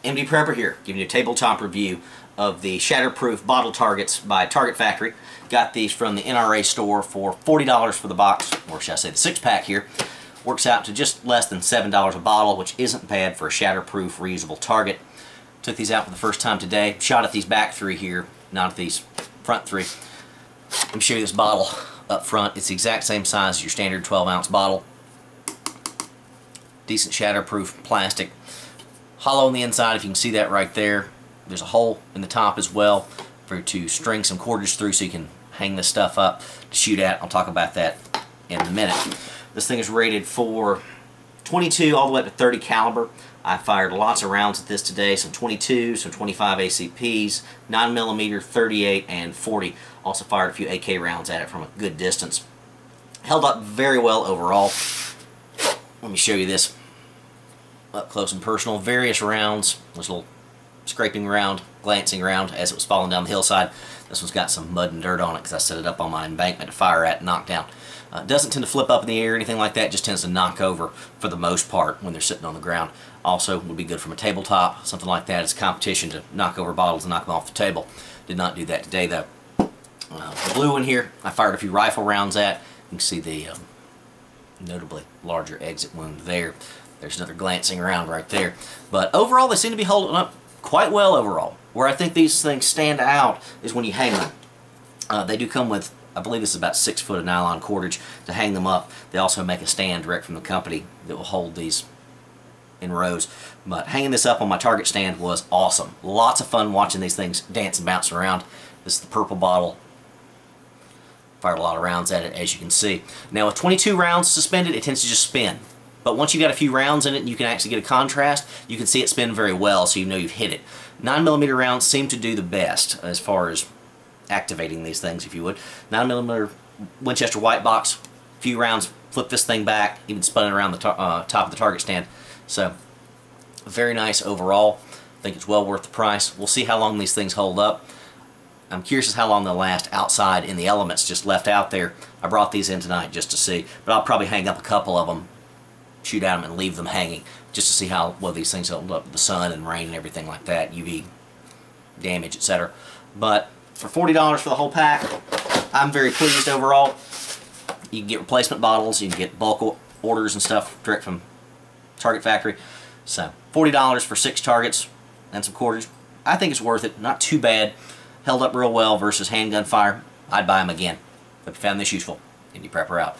MD Prepper here, giving you a tabletop review of the Shatterproof bottle targets by Target Factory. Got these from the NRA store for $40 for the box, or should I say the 6-pack here. Works out to just less than $7 a bottle, which isn't bad for a Shatterproof reusable target. Took these out for the first time today. Shot at these back three here, not at these front three. Let me show you this bottle up front. It's the exact same size as your standard 12-ounce bottle. Decent Shatterproof plastic. Hollow on the inside, if you can see that right there. There's a hole in the top as well to string some cordage through so you can hang this stuff up to shoot at. I'll talk about that in a minute. This thing is rated for 22 all the way up to 30 caliber. I fired lots of rounds at this today, some 22, some 25 ACPs, 9mm, 38, and 40. Also fired a few AK rounds at it from a good distance. Held up very well overall. Let me show you this up close and personal. Various rounds. There's a little scraping round, glancing round as it was falling down the hillside. This one's got some mud and dirt on it because I set it up on my embankment to fire at and knock down. Doesn't tend to flip up in the air or anything like that, just tends to knock over for the most part when they're sitting on the ground. Also would be good from a tabletop, something like that. It's competition to knock over bottles and knock them off the table. Did not do that today though. The blue one here, I fired a few rifle rounds at. You can see the notably larger exit wound there. There's another glancing round right there. But overall they seem to be holding up quite well overall. Where I think these things stand out is when you hang them. They do come with, I believe this is about 6 foot of nylon cordage to hang them up. They also make a stand direct from the company that will hold these in rows. But hanging this up on my target stand was awesome. Lots of fun watching these things dance and bounce around. This is the purple bottle. Fired a lot of rounds at it, as you can see. Now with 22 rounds suspended, it tends to just spin. But once you've got a few rounds in it and you can actually get a contrast, you can see it spin very well, so you know you've hit it. 9mm rounds seem to do the best as far as activating these things, if you would. 9mm Winchester white box, few rounds, flip this thing back, even spun it around the top of the target stand. So, very nice overall. I think it's well worth the price. We'll see how long these things hold up. I'm curious as how long they'll last outside in the elements just left out there. I brought these in tonight just to see, but I'll probably hang up a couple of them, shoot at them and leave them hanging just to see how well these things hold up with the sun and rain and everything like that, UV damage, etc. But for $40 for the whole pack, I'm very pleased overall. You can get replacement bottles, you can get bulk orders and stuff direct from Target Factory. So $40 for 6 targets and some cordage. I think it's worth it. Not too bad. Held up real well versus handgun fire. I'd buy them again. Hope you found this useful. MD Prepper out.